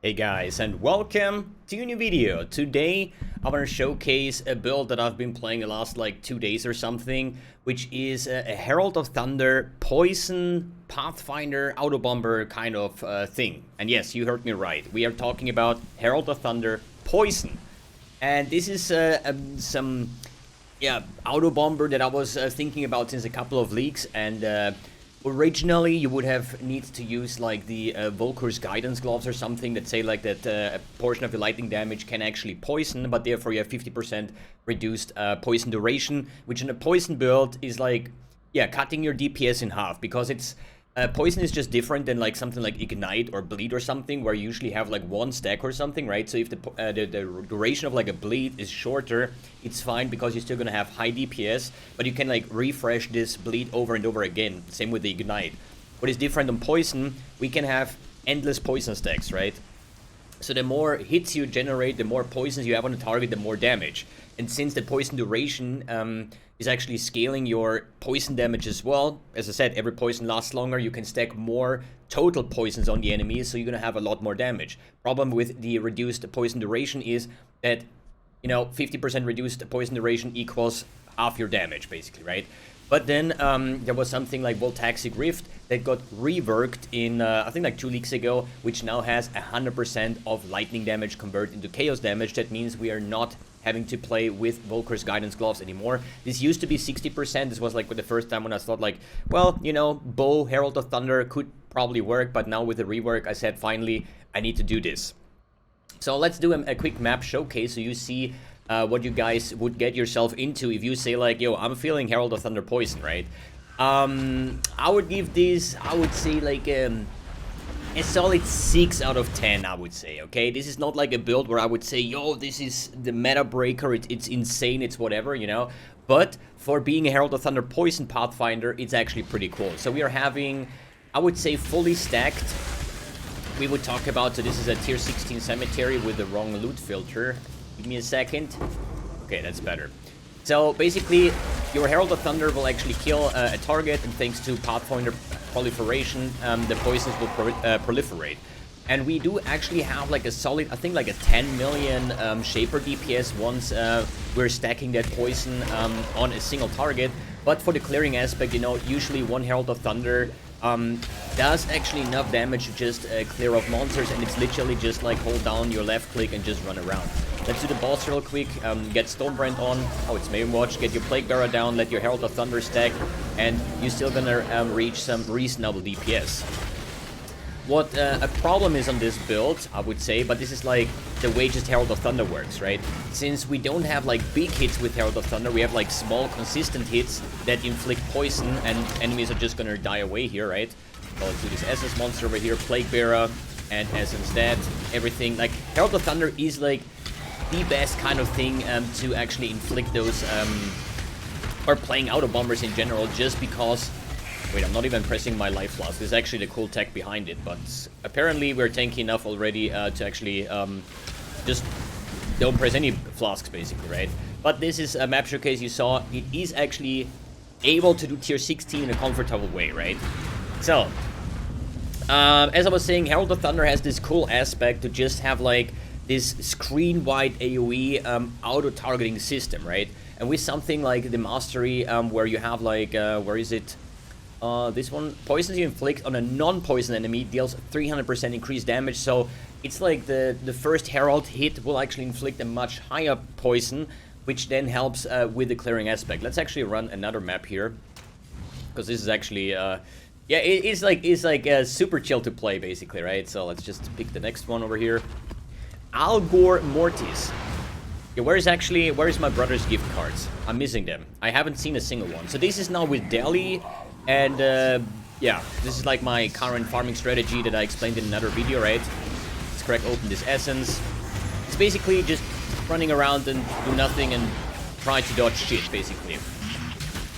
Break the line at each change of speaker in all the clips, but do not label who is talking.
Hey guys, and welcome to a new video. Today I want to showcase a build that I've been playing the last like 2 days or something, which is a Herald of Thunder Poison Pathfinder Autobomber kind of thing. And yes, you heard me right. We are talking about Herald of Thunder Poison. And this is some Autobomber that I was thinking about since a couple of leaks, and originally you would have needed to use like the Volker's guidance gloves or something that say like that a portion of your lightning damage can actually poison, but therefore you have 50% reduced poison duration, which in a poison build is like, yeah, cutting your DPS in half, because it's poison is just different than like something like ignite or bleed or something, where you usually have like one stack or something, right? So if the duration of like a bleed is shorter, it's fine because you're still gonna have high DPS, but you can like refresh this bleed over and over again. Same with the ignite. What is different on poison, we can have endless poison stacks, right? So the more hits you generate, the more poisons you have on the target, the more damage. And since the poison duration is actually scaling your poison damage as well, as I said, every poison lasts longer, you can stack more total poisons on the enemies, so you're gonna have a lot more damage. Problem with the reduced poison duration is that, you know, 50% reduced poison duration equals half your damage, basically, right? But then there was something like Voltaxic Rift that got reworked in, I think like 2 weeks ago, which now has 100% of lightning damage converted into chaos damage. That means we are not having to play with Volker's guidance gloves anymore. This used to be 60%. This was like the first time when I thought like, well, you know, bow, Herald of Thunder could probably work, but now with the rework, I said, finally, I need to do this. So let's do a quick map showcase so you see what you guys would get yourself into if you say like, yo, I'm feeling Herald of Thunder Poison, right? I would give this, I would say like a solid 6 out of 10, I would say, okay? This is not like a build where I would say, yo, this is the meta breaker, it's insane, it's whatever, you know? But for being a Herald of Thunder Poison Pathfinder, it's actually pretty cool. So we are having, I would say, fully stacked. We would talk about, so this is a tier 16 cemetery with the wrong loot filter. Give me a second. Okay, that's better. So basically, your Herald of Thunder will actually kill a target, and thanks to Pathfinder proliferation, the poisons will proliferate. And we do actually have like a solid, I think like a 10 million Shaper DPS once we're stacking that poison on a single target. But for the clearing aspect, you know, usually one Herald of Thunder does actually enough damage to just clear off monsters, and it's literally just like hold down your left click and just run around. Let's do the boss real quick, get Stonebrand on, oh it's Maven Watch, get your Plague Bearer down, let your Herald of Thunder stack, and you're still gonna reach some reasonable DPS. What a problem is on this build, I would say, but this is like the way just Herald of Thunder works, right? Since we don't have like big hits with Herald of Thunder, we have like small consistent hits that inflict poison, and enemies are just gonna die away here, right? So let's do this Essence monster over here, Plague Bearer, and Essence dead, everything. Like Herald of Thunder is like the best kind of thing to actually inflict those, or playing Autobombers in general, just because. Wait, I'm not even pressing my life flask. This is actually the cool tech behind it, but apparently we're tanky enough already to actually just don't press any flasks, basically, right? But this is a map showcase you saw. It is actually able to do tier 16 in a comfortable way, right? So, as I was saying, Herald of Thunder has this cool aspect to just have like this screen-wide AoE auto-targeting system, right? And with something like the Mastery, where you have like, where is it? This one, poisons you inflict on a non-poison enemy deals 300% increased damage, so it's like the first Herald hit will actually inflict a much higher poison, which then helps with the clearing aspect. Let's actually run another map here, because this is actually, yeah, it's like super chill to play, basically, right? So let's just pick the next one over here. Algor Mortis. Yeah, where's my brother's gift cards? I'm missing them. I haven't seen a single one. So this is now with Delhi. And yeah, this is like my current farming strategy that I explained in another video, right? Let's crack open this essence. It's basically just running around and do nothing and try to dodge shit, basically.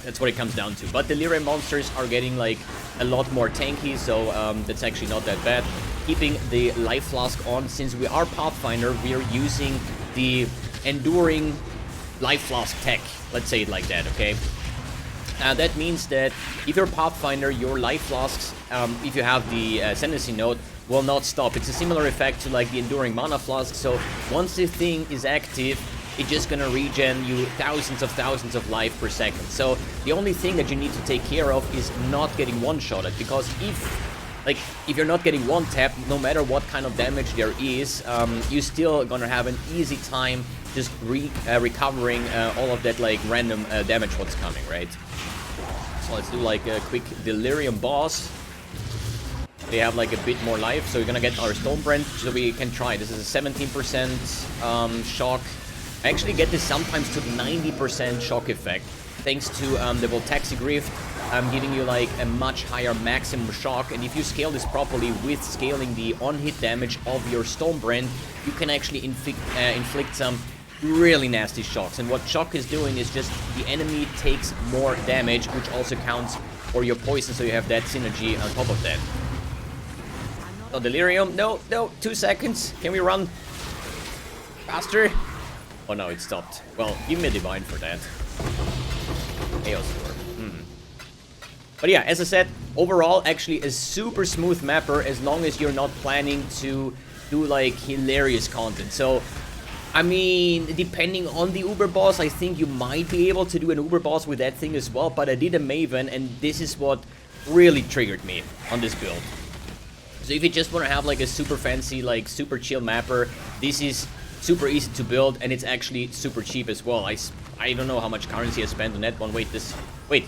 That's what it comes down to. But the Lyrian monsters are getting like a lot more tanky, so that's actually not that bad. Keeping the life flask on, since we are Pathfinder, we are using the enduring life flask tech. Let's say it like that, okay? That means that if you're Pathfinder, your life flasks, if you have the Ascendancy node, will not stop. It's a similar effect to like the Enduring Mana Flask, so once the thing is active, it's just gonna regen you thousands of life per second. So the only thing that you need to take care of is not getting one-shotted, because if you're not getting one-tapped, no matter what kind of damage there is, you're still gonna have an easy time just recovering all of that like random damage what's coming, right? So let's do like a quick Delirium boss. They have like a bit more life, so we're gonna get our Stonebrand, so we can try. This is a 17% shock. I actually get this sometimes to 90% shock effect, thanks to the Voltaxic Rift giving you like a much higher maximum shock. And if you scale this properly with scaling the on-hit damage of your Stonebrand, you can actually inflict some really nasty shocks. And what shock is doing is just the enemy takes more damage, which also counts for your poison, so you have that synergy on top of that. So Delirium, no, 2 seconds. Can we run faster? Oh no, it stopped. Well, give me a Divine for that. Chaos Orb. But yeah, as I said, overall, actually a super smooth mapper, as long as you're not planning to do like hilarious content. So, I mean, depending on the Uber boss, I think you might be able to do an Uber boss with that thing as well. But I did a Maven, and this is what really triggered me on this build. So if you just want to have like a super fancy, like super chill mapper, this is super easy to build, and it's actually super cheap as well. I don't know how much currency I spent on that one. Wait,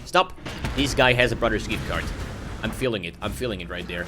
stop. This guy has a Brother's Gift card. I'm feeling it. I'm feeling it right there.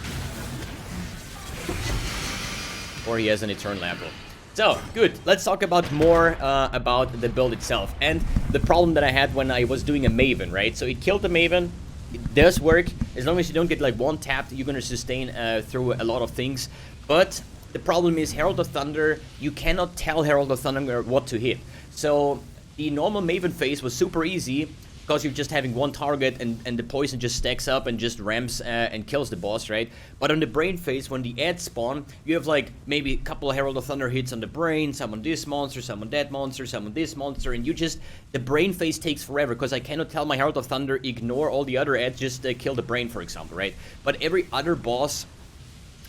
Or he has an Eternal Apple. So, good. Let's talk about more about the build itself. And the problem that I had when I was doing a Maven, right? So it killed the Maven. It does work. As long as you don't get like one tapped, you're going to sustain through a lot of things. But the problem is Herald of Thunder, you cannot tell Herald of Thunder what to hit. So the normal Maven phase was super easy, because you're just having one target and the poison just stacks up and just ramps and kills the boss, right? But on the brain phase, when the ads spawn, you have like maybe a couple of Herald of Thunder hits on the brain, some on this monster, some on that monster, some on this monster, and the brain phase takes forever, because I cannot tell my Herald of Thunder, ignore all the other ads, just kill the brain, for example, right? But every other boss,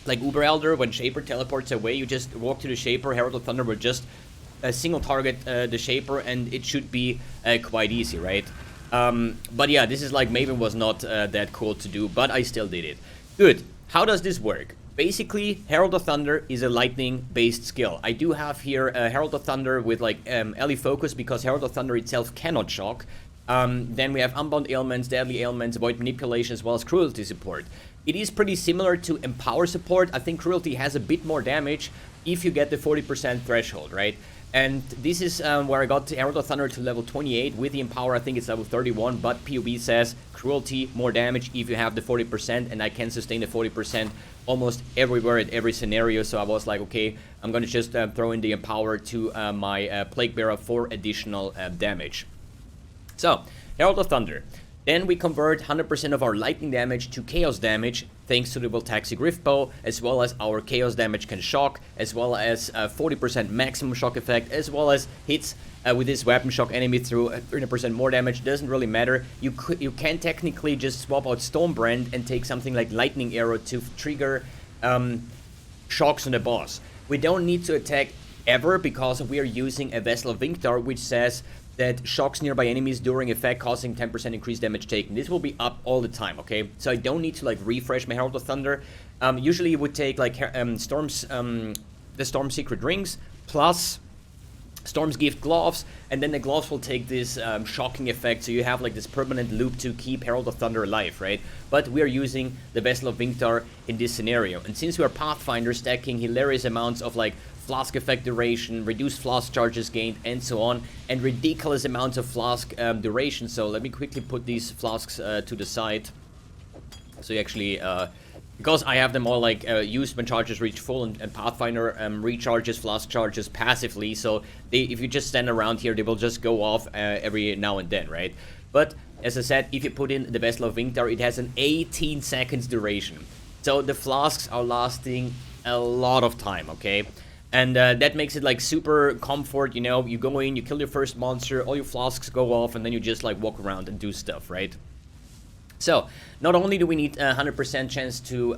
like Uber Elder, when Shaper teleports away, you just walk to the Shaper, Herald of Thunder will just single target the Shaper, and it should be quite easy, right? But yeah, this is like Maven was not that cool to do, but I still did it. Good. How does this work? Basically, Herald of Thunder is a lightning-based skill. I do have here Herald of Thunder with like Ellie Focus, because Herald of Thunder itself cannot shock. Then we have Unbound Ailments, Deadly Ailments, Avoid Manipulation, as well as Cruelty support. It is pretty similar to Empower support. I think Cruelty has a bit more damage if you get the 40% threshold, right? And this is where I got Herald of Thunder to level 28. With the Empower, I think it's level 31, but POB says Cruelty, more damage if you have the 40%, and I can sustain the 40% almost everywhere at every scenario. So I was like, okay, I'm gonna just throw in the Empower to my Plague Bearer for additional damage. So, Herald of Thunder. Then we convert 100% of our lightning damage to chaos damage, thanks to the Voltaxic Rift Bow, as well as our chaos damage can shock, as well as 40% maximum shock effect, as well as hits with this weapon shock enemy through 30% more damage. Doesn't really matter. You can technically just swap out Stonebrand and take something like Lightning Arrow to trigger shocks on the boss. We don't need to attack ever, because we are using a Vessel of Vinctar, which says that shocks nearby enemies during effect causing 10% increased damage taken. This will be up all the time, okay? So I don't need to like refresh my Herald of Thunder. Usually it would take like the Storm Secret Rings plus Storm's Gift Gloves, and then the gloves will take this shocking effect, so you have like this permanent loop to keep Herald of Thunder alive, right? But we are using the Vessel of Vinctar in this scenario. And since we are Pathfinder, stacking hilarious amounts of like Flask effect duration, reduced Flask charges gained, and so on, and ridiculous amounts of Flask duration. So let me quickly put these Flasks to the side. So you actually, because I have them all like used when charges reach full, and Pathfinder recharges Flask charges passively, so if you just stand around here, they will just go off every now and then, right? But as I said, if you put in the Vessel of Vinctar, it has an 18 seconds duration. So the Flasks are lasting a lot of time, okay? And that makes it like super comfort, you know, you go in, you kill your first monster, all your Flasks go off, and then you just like walk around and do stuff, right? So, not only do we need a 100% chance to,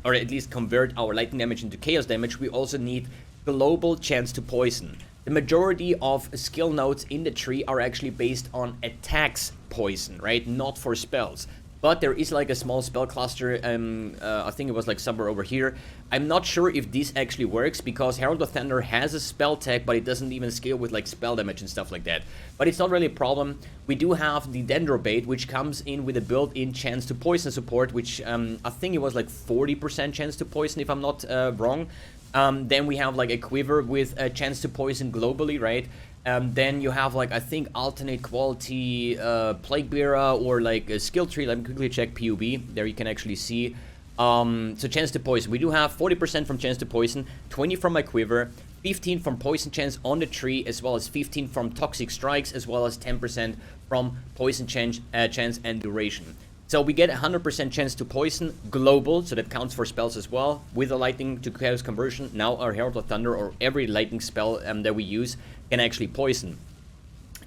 or at least convert our lightning damage into chaos damage, we also need global chance to poison. The majority of skill nodes in the tree are actually based on attacks poison, right? Not for spells. But there is like a small spell cluster, I think it was like somewhere over here. I'm not sure if this actually works because Herald of Thunder has a spell tag, but it doesn't even scale with like spell damage and stuff like that. But it's not really a problem. We do have the Dendrobait, which comes in with a built-in chance to poison support, which I think it was like 40% chance to poison if I'm not wrong. Then we have like a Quiver with a chance to poison globally, right? Then you have like, I think, alternate quality Plague Bearer or like a skill tree. Let me quickly check PUB. There you can actually see. So chance to poison. We do have 40% from chance to poison, 20 from my Quiver, 15 from poison chance on the tree, as well as 15 from toxic strikes, as well as 10% from poison chance and duration. So we get 100% chance to poison global, so that counts for spells as well. With the lightning to chaos conversion, now our Herald of Thunder or every lightning spell that we use can actually poison.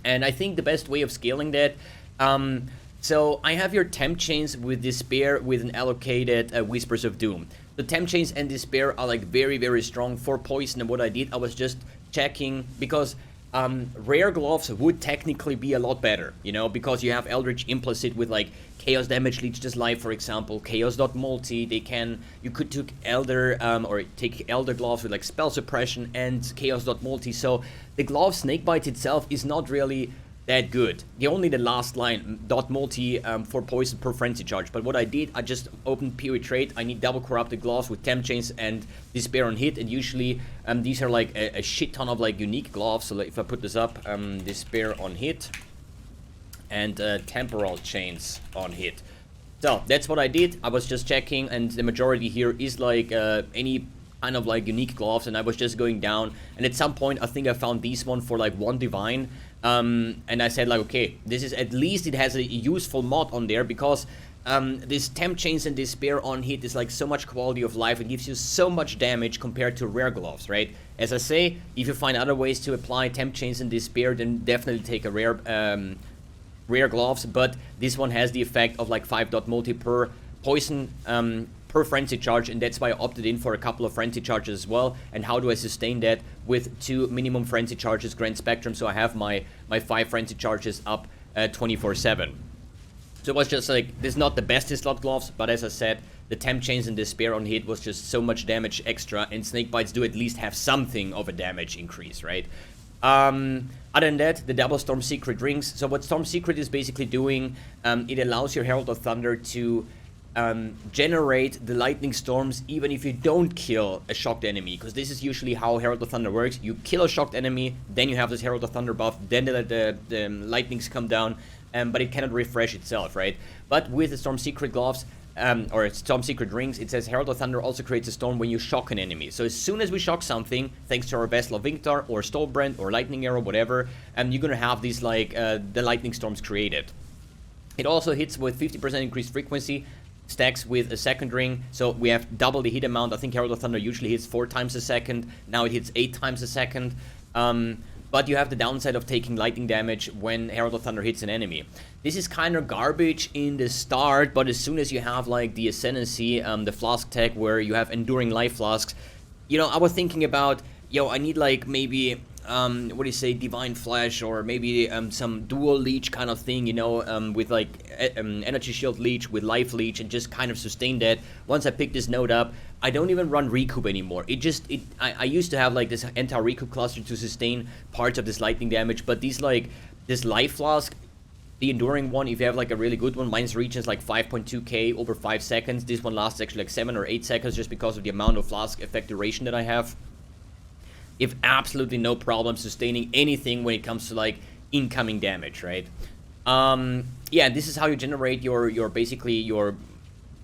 And I think the best way of scaling that, so I have your Temp Chains with Despair with an allocated Whispers of Doom. The Temp Chains and Despair are like very, very strong for poison, and what I did, I was just checking, because rare gloves would technically be a lot better, you know, because you have Eldritch implicit with like Chaos Damage Leeches Life, for example, Chaos.multi, you could take Elder, or take Elder Gloves with like Spell Suppression and Chaos.multi, so the glove Snakebite itself is not really that good. Only the last line, .multi for poison per frenzy charge. But what I did, I just opened PoE trait. I need double corrupted gloves with Temp Chains and Despair on hit, and usually these are like a shit ton of like unique gloves. So like, if I put this up, Despair on hit and Temporal Chains on hit. So that's what I did. I was just checking, and the majority here is like any kind of like unique gloves, and I was just going down, and at some point I think I found this one for like 1 divine. And I said like, okay, this is, at least it has a useful mod on there, because this Temp Chains and Despair on hit is like so much quality of life. It gives you so much damage compared to rare gloves, right? As I say, if you find other ways to apply Temp Chains and Despair, then definitely take a rare gloves. But this one has the effect of like 5.multi per poison per frenzy charge, and that's why I opted in for a couple of frenzy charges as well. And how do I sustain that? With 2 minimum frenzy charges Grand Spectrum, so I have my 5 frenzy charges up 24/7. So it was just like, this is not the best in slot gloves, but as I said, the Temp Chains and Despair on hit was just so much damage extra, and Snakebites do at least have something of a damage increase, right? Other than that, the double Storm Secret rings. So what Storm Secret is basically doing, it allows your Herald of Thunder to generate the lightning storms even if you don't kill a shocked enemy, because this is usually how Herald of Thunder works. You kill a shocked enemy, then you have this Herald of Thunder buff, then the lightnings come down, but it cannot refresh itself, right? But with the Storm Secret gloves, or Storm Secret rings, it says Herald of Thunder also creates a storm when you shock an enemy. So as soon as we shock something, thanks to our Vessel of Vinctar or Stolbrand or Lightning Arrow, whatever, you're gonna have these like the lightning storms created. It also hits with 50% increased frequency, stacks with a second ring, so we have double the hit amount. I think Herald of Thunder usually hits 4 times a second, now it hits 8 times a second. But you have the downside of taking lightning damage when Herald of Thunder hits an enemy. This is kind of garbage in the start, but as soon as you have like the Ascendancy, the Flask tech where you have Enduring Life Flasks, you know, I was thinking about, yo, I need like maybe what do you say, Divine Flash, or maybe some dual leech kind of thing, you know, with like Energy Shield leech with Life leech, and just kind of sustain that. Once I pick this node up, I don't even run Recoup anymore. I used to have like this entire Recoup cluster to sustain parts of this lightning damage, but these like, this Life Flask, the Enduring one, if you have like a really good one, mine's reaches like 5.2k over 5 seconds. This one lasts actually like 7 or 8 seconds just because of the amount of Flask effect duration that I have. You have absolutely no problem sustaining anything when it comes to like incoming damage, right? Yeah, this is how you generate your basically your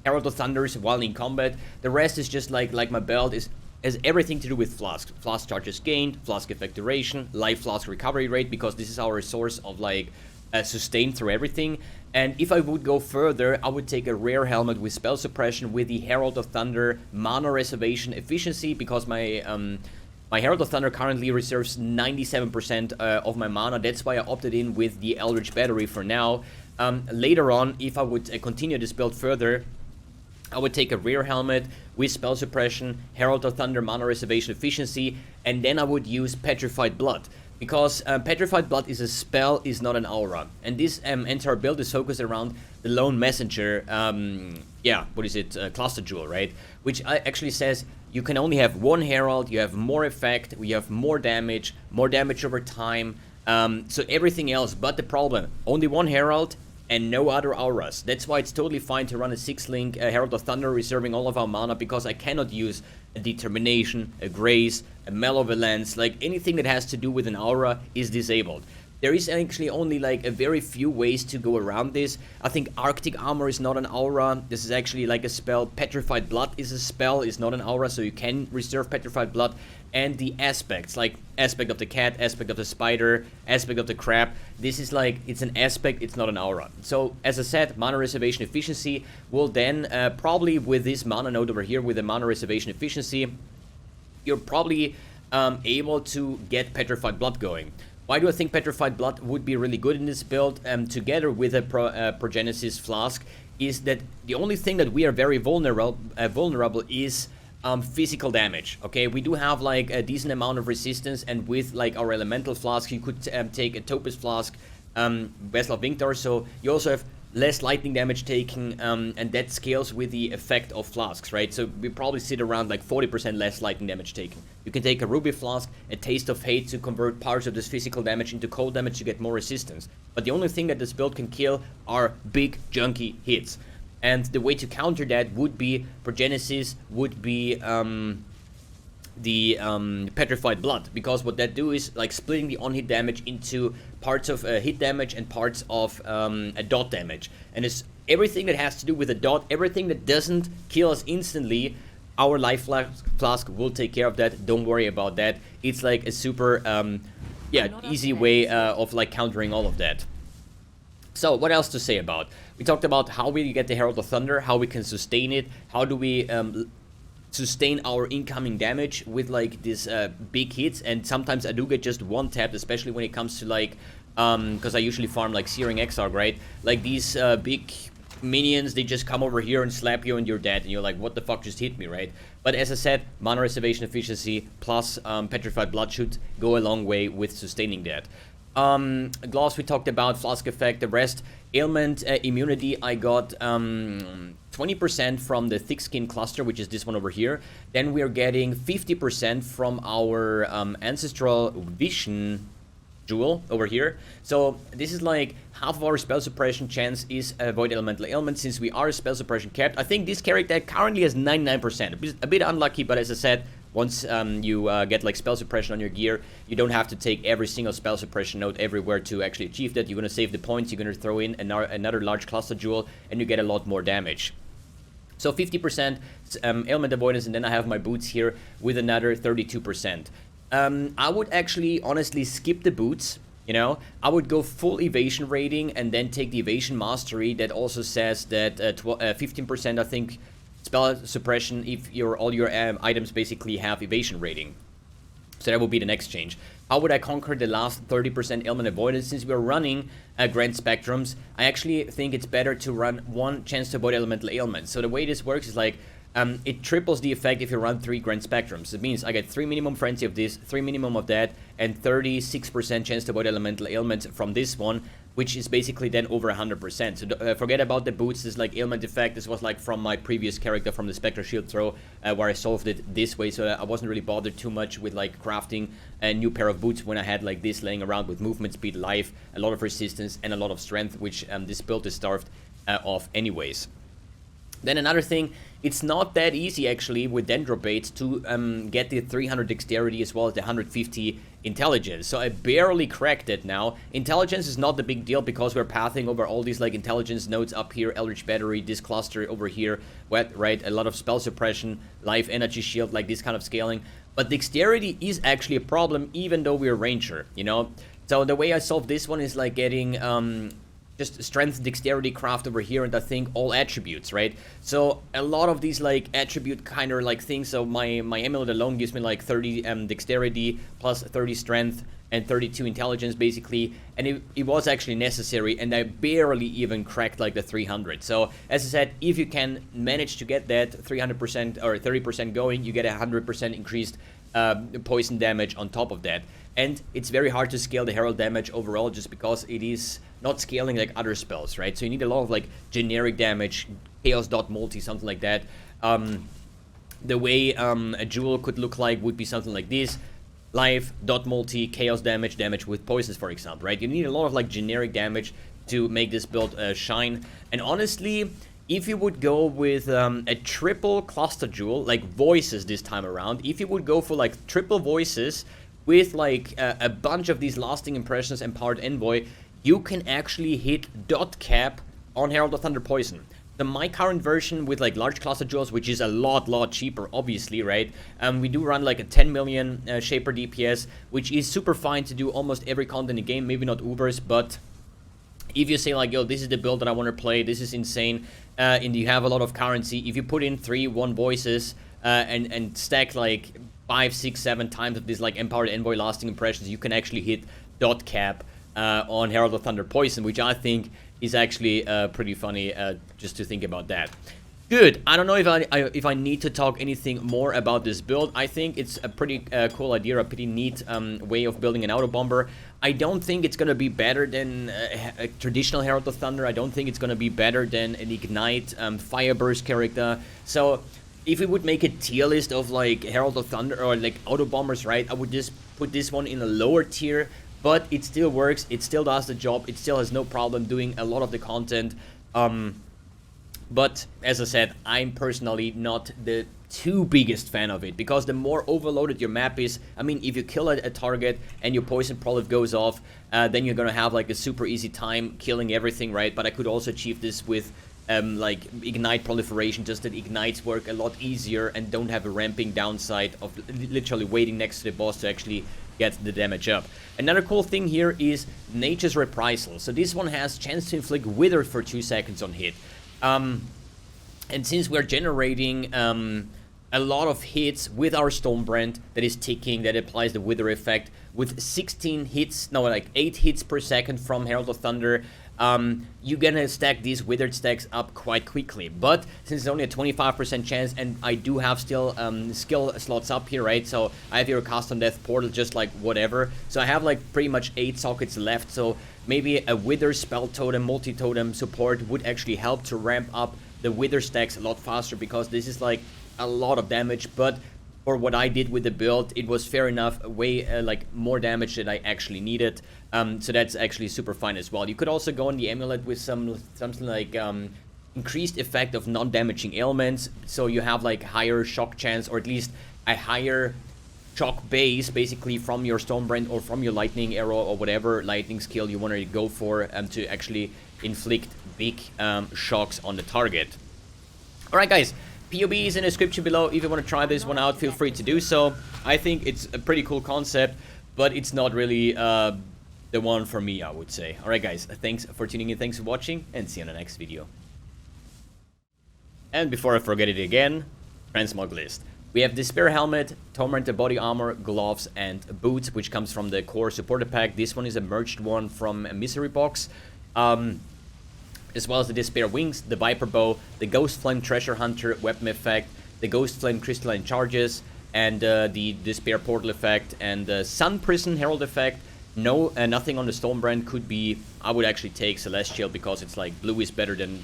Herald of Thunders while in combat. The rest is just like my belt has everything to do with Flask. Flask charges gained, Flask effect duration, Life Flask recovery rate, because this is our source of like sustain through everything. And if I would go further, I would take a rare helmet with spell suppression with the Herald of Thunder mana reservation efficiency, because my Herald of Thunder currently reserves 97% of my mana. That's why I opted in with the Eldritch Battery for now. Later on, if I would continue this build further, I would take a rear helmet with spell suppression, Herald of Thunder, mana reservation efficiency, and then I would use Petrified Blood. Because Petrified Blood is a spell, is not an aura. And this entire build is focused around the Lone Messenger, Cluster Jewel, right? Which actually says you can only have one Herald, you have more effect, you have more damage over time. So everything else, but the problem, only one Herald and no other auras. That's why it's totally fine to run a 6-link Herald of Thunder, reserving all of our mana, because I cannot use a Determination, a Grace, a Malevolence, like anything that has to do with an aura is disabled. There is actually only like a very few ways to go around this. I think Arctic Armor is not an aura. This is actually like a spell. Petrified Blood is a spell, is not an aura, so you can reserve Petrified Blood. And the aspects, like aspect of the cat, aspect of the spider, aspect of the crab, this is like, it's an aspect, it's not an aura. So, as I said, mana reservation efficiency will then, probably with this mana node over here, with the mana reservation efficiency, you're probably able to get Petrified Blood going. Why do I think Petrified Blood would be really good in this build, together with a Progenesis Flask, is that the only thing that we are very vulnerable is physical damage. Okay, we do have like a decent amount of resistance, and with like our elemental flask, you could take a Topaz Flask, Vessel of Vinctor, so you also have less lightning damage taken, and that scales with the effect of flasks, right? So we probably sit around like 40% less lightning damage taken. You can take a Ruby Flask, a Taste of Hate, to convert parts of this physical damage into cold damage to get more resistance. But the only thing that this build can kill are big, junky hits. And the way to counter that would be Progenesis, would be the Petrified Blood, because what that do is like splitting the on-hit damage into parts of hit damage and parts of a dot damage. And it's everything that has to do with a dot, everything that doesn't kill us instantly, our Life Flask will take care of that. Don't worry about that. It's like a super easy way of like countering all of that. So what else to say about? We talked about how we get the Herald of Thunder, how we can sustain it, how do we sustain our incoming damage with like these big hits, and sometimes I do get just one tap, especially when it comes to like, because I usually farm like Searing Exarch, right? Like these big minions, they just come over here and slap you and you're dead, and you're like, what the fuck just hit me, right? But as I said, mana reservation efficiency plus Petrified Blood should go a long way with sustaining that. Gloss we talked about, Flask effect, the rest. Ailment immunity, I got 20% from the thick skin cluster, which is this one over here. Then we are getting 50% from our ancestral vision jewel over here. So this is like half of our spell suppression chance is avoid elemental ailment, since we are spell suppression capped. I think this character currently has 99%. A bit unlucky, but as I said, once you get like spell suppression on your gear, you don't have to take every single spell suppression node everywhere to actually achieve that. You're going to save the points, you're going to throw in another large cluster jewel, and you get a lot more damage. So 50% ailment avoidance, and then I have my boots here with another 32%. I would actually honestly skip the boots, you know. I would go full evasion rating and then take the evasion mastery that also says that 15% I think spell suppression if all your items basically have evasion rating. So that will be the next change. How would I conquer the last 30% ailment avoidance? Since we're running Grand Spectrums, I actually think it's better to run one chance to avoid elemental ailment. So the way this works is like, it triples the effect if you run 3 Grand Spectrums. It means I get 3 minimum frenzy of this, 3 minimum of that, and 36% chance to avoid elemental ailment from this one, which is basically then over 100%. So forget about the boots. This like ailment effect. This was like from my previous character from the Spectre Shield Throw, where I solved it this way. So I wasn't really bothered too much with like crafting a new pair of boots when I had like this laying around with movement speed, life, a lot of resistance, and a lot of strength, which this build is starved of anyways. Then another thing, it's not that easy actually with Dendrobate to get the 300 dexterity as well as the 150 intelligence. So I barely cracked it now. Intelligence is not the big deal because we're pathing over all these like intelligence nodes up here, Eldritch Battery, this cluster over here, right? A lot of spell suppression, life, energy shield, like this kind of scaling. But dexterity is actually a problem even though we're ranger, you know? So the way I solve this one is like getting just strength, dexterity, craft over here, and I think all attributes, right? So a lot of these like attribute kind of like things. So my amulet alone gives me like 30 dexterity plus 30 strength, and 32 intelligence basically, and it was actually necessary, and I barely even cracked like the 300. So as I said, if you can manage to get that 300% or 30% going, you get 100% increased poison damage on top of that. And it's very hard to scale the Herald damage overall just because it is not scaling like other spells, right? So you need a lot of like generic damage, chaos.multi, something like that. The way a jewel could look like would be something like this. Life, dot multi, chaos damage, damage with poisons, for example, right? You need a lot of like generic damage to make this build shine. And honestly, if you would go with a triple cluster jewel, like voices this time around, if you would go for like triple voices with like a bunch of these lasting impressions and powered envoy, you can actually hit dot cap on Herald of Thunder Poison. My current version with like large cluster jewels, which is a lot cheaper, obviously, right? We do run like a 10 million Shaper DPS, which is super fine to do almost every content in the game. Maybe not Ubers, but if you say like, yo, this is the build that I want to play, this is insane, and you have a lot of currency, if you put in 3-1 voices and stack like 5, 6, 7 times of this like empowered envoy lasting impressions, you can actually hit dot cap on Herald of Thunder Poison, which I think is actually pretty funny just to think about that. Good. I don't know if I need to talk anything more about this build. I think it's a pretty cool idea, a pretty neat way of building an Autobomber. I don't think it's going to be better than a traditional Herald of Thunder. I don't think it's going to be better than an Ignite Fireburst character. So if we would make a tier list of like Herald of Thunder or like Autobombers, right, I would just put this one in a lower tier, but it still works, it still does the job, it still has no problem doing a lot of the content. But as I said, I'm personally not the too biggest fan of it, because the more overloaded your map is, I mean, if you kill a target and your poison prolif goes off, then you're gonna have like a super easy time killing everything, right? But I could also achieve this with like Ignite proliferation, just that Ignites work a lot easier and don't have a ramping downside of literally waiting next to the boss to actually get the damage up. Another cool thing here is Nature's Reprisal. So this one has chance to inflict Wither for 2 seconds on hit. And since we're generating a lot of hits with our Stormbrand that is ticking, that applies the Wither effect, with 16 hits, no, like 8 hits per second from Herald of Thunder, you're gonna stack these withered stacks up quite quickly. But since it's only a 25% chance, and I do have still skill slots up here, right? So I have here a custom death portal, just like whatever. So I have like pretty much 8 sockets left. So maybe a wither spell totem, multi-totem support would actually help to ramp up the wither stacks a lot faster, because this is like a lot of damage. But for what I did with the build, it was fair enough, way like more damage that I actually needed. So that's actually super fine as well. You could also go on the amulet with something like increased effect of non-damaging ailments, so you have like higher shock chance, or at least a higher shock base basically from your Stormbrand or from your lightning arrow or whatever lightning skill you want to go for to actually inflict big shocks on the target. Alright guys, POB is in the description below. If you want to try this one out, feel free to do so. I think it's a pretty cool concept, but it's not really the one for me, I would say. Alright guys, thanks for tuning in, thanks for watching, and see you in the next video. And before I forget it again, transmog list. We have Despair Helmet, Tormentor Body Armor, Gloves, and Boots, which comes from the core supporter pack. This one is a merged one from a Misery box. As well as the Despair Wings, the Viper Bow, the Ghost Flame Treasure Hunter weapon effect, the Ghost Flame Crystalline Charges, and the Despair Portal effect, and the Sun Prison Herald effect. No, nothing on the Stormbrand could be. I would actually take Celestial, because it's like blue is better than.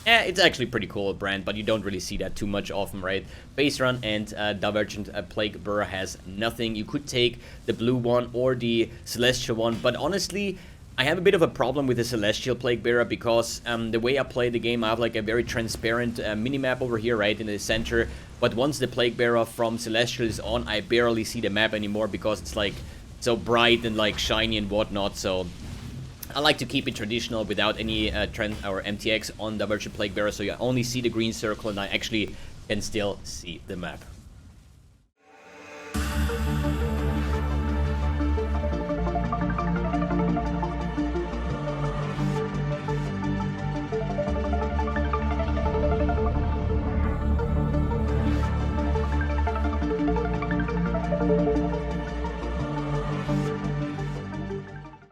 It's actually pretty cool brand, but you don't really see that too much often, right? Base Run and Divergent Plague Bearer has nothing. You could take the blue one or the Celestial one, but honestly, I have a bit of a problem with the Celestial Plague Bearer, because the way I play the game, I have like a very transparent minimap over here, right, in the center. But once the Plague Bearer from Celestial is on, I barely see the map anymore, because it's like so bright and like shiny and whatnot. So I like to keep it traditional without any trend or MTX on Divergent Plague Bearer, so you only see the green circle and I actually can still see the map.